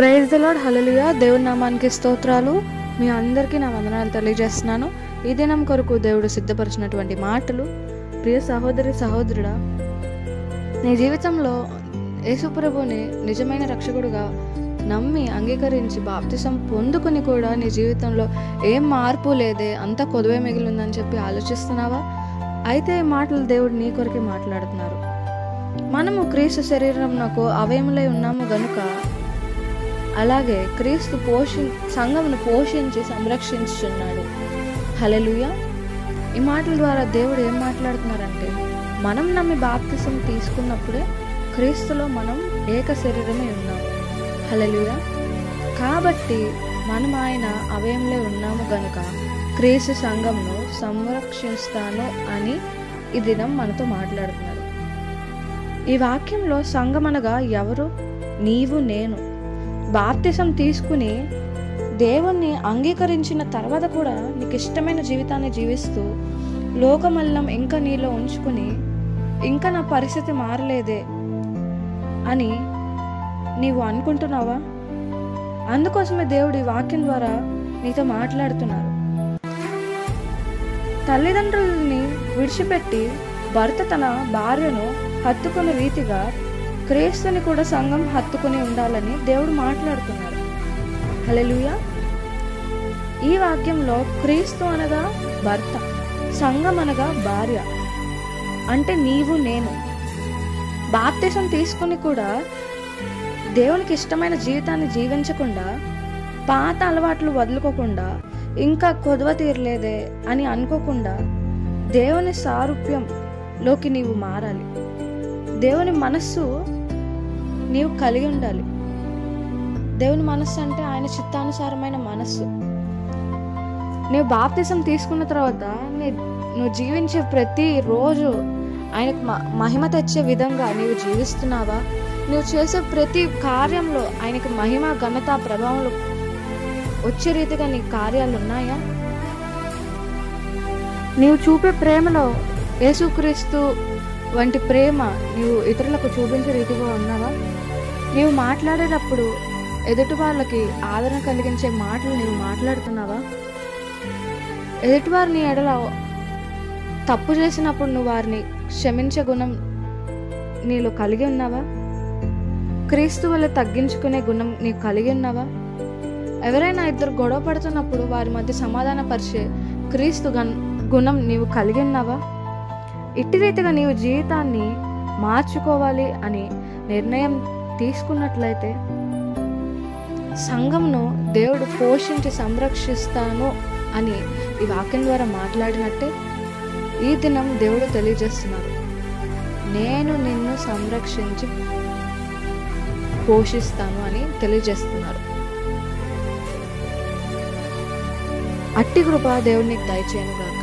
Praise the lord, హల్లెలూయా. దేవుని నామానికి స్తోత్రాలు. మీ అందరికీ నా వందనాలు తెలియజేస్తున్నాను. ఈ దినం కొరకు దేవుడు సిద్ధపరిచినటువంటి మాటలు. ప్రియ సహోదరి సహోదరుడా, నీ జీవితంలో యేసు ప్రభువుని నిజమైన రక్షకుడుగా నమ్మి అంగీకరించి బాప్తిసం పొందుకుని కూడా నీ జీవితంలో ఏం మార్పు లేదే, అంత కొదువే మిగిలిందని చెప్పి ఆలోచిస్తున్నావా? అయితే ఈ మాటలు దేవుడు నీ కొరకే మాట్లాడుతున్నారు. మనము క్రీస్తు శరీరంకు అవయములై ఉన్నాము గనుక, అలాగే క్రీస్తు సంఘమును పోషించి సంరక్షించుచున్నాడు. హల్లెలూయా. ఈ మాటల ద్వారా దేవుడు ఏం మాట్లాడుతున్నారంటే, మనం నమ్మి బాప్తిసం తీసుకున్నప్పుడే క్రీస్తులో మనం ఏక శరీరమే ఉన్నాము. హల్లెలూయా. కాబట్టి మనం ఆయన అవయములే ఉన్నాము గనుక క్రీస్తు సంఘమును సంరక్షిస్తాను అని ఈ దినం మనతో మాట్లాడుతున్నారు. ఈ వాక్యంలో సంఘం అనగా ఎవరు? నీవు, నేను. బాప్తిసం తీసుకుని దేవుణ్ణి అంగీకరించిన తర్వాత కూడా నీకు ఇష్టమైన జీవితాన్ని జీవిస్తూ లోకమల్లం ఇంకా నీలో ఉంచుకుని, ఇంకా నా పరిస్థితి మారలేదే అని నీవు అనుకుంటున్నావా? అందుకోసమే దేవుడు ఈ వాక్యం ద్వారా నీతో మాట్లాడుతున్నారు. తల్లిదండ్రులని విడిచిపెట్టి భర్త తన భార్యను హత్తుకునే రీతిగా క్రీస్తుని కూడా సంఘం హత్తుకుని ఉండాలని దేవుడు మాట్లాడుతున్నారు. హల్లెలూయా. ఈ వాక్యంలో క్రీస్తు అనగా భర్త, సంఘం అనగా భార్య. అంటే నీవు, నేను. బాప్తిసం తీసుకుని కూడా దేవునికి ఇష్టమైన జీవితాన్ని జీవించకుండా, పాత అలవాట్లు వదులుకోకుండా, ఇంకా కొదవ తీరలేదే అని అనుకోకుండా దేవుని సారూప్యంలోకి నీవు మారాలి. దేవుని మనస్సు నీవు కలిగి ఉండాలి. దేవుని మనస్సు అంటే ఆయన చిత్తానుసారమైన మనస్సు. నీవు బాప్తిసం తీసుకున్న తర్వాత నువ్వు జీవించే ప్రతి రోజు ఆయనకు మహిమ తెచ్చే విధంగా నీవు జీవిస్తున్నావా? నువ్వు చేసే ప్రతి కార్యంలో ఆయనకు మహిమ, ఘనత, ప్రభావాలు వచ్చే రీతిగా నీ కార్యాలు ఉన్నాయా? నీవు చూపే ప్రేమలో యేసుక్రీస్తు వంటి ప్రేమ నీవు ఇతరులకు చూపించే రీతిగా ఉన్నావా? నీవు మాట్లాడేటప్పుడు ఎదుటి వాళ్ళకి ఆదరణ కలిగించే మాటలు నీవు మాట్లాడుతున్నావా? ఎదుటివారు నీ ఎడల తప్పు చేసినప్పుడు నువ్వు వారిని క్షమించే గుణం నీలో కలిగి ఉన్నావా? క్రీస్తు వల్ల తగ్గించుకునే గుణం నీవు కలిగి ఉన్నావా? ఎవరైనా ఇద్దరు గొడవ పడుతున్నప్పుడు వారి మధ్య సమాధాన పరిచే క్రీస్తు గుణం నీవు కలిగి ఉన్నావా? ఇట్టి రీతిగా నీవు జీవితాన్ని మార్చుకోవాలి అని నిర్ణయం తీసుకున్నట్లయితే సంఘంను దేవుడు పోషించి సంరక్షిస్తాను అని ఈ వాక్యం ద్వారా మాట్లాడినట్టే ఈ దినం దేవుడు తెలియజేస్తున్నారు. నేను నిన్ను సంరక్షించి పోషిస్తాను అని తెలియజేస్తున్నారు. అట్టి కృప దేవుడు నీకు దయచేయను గాక.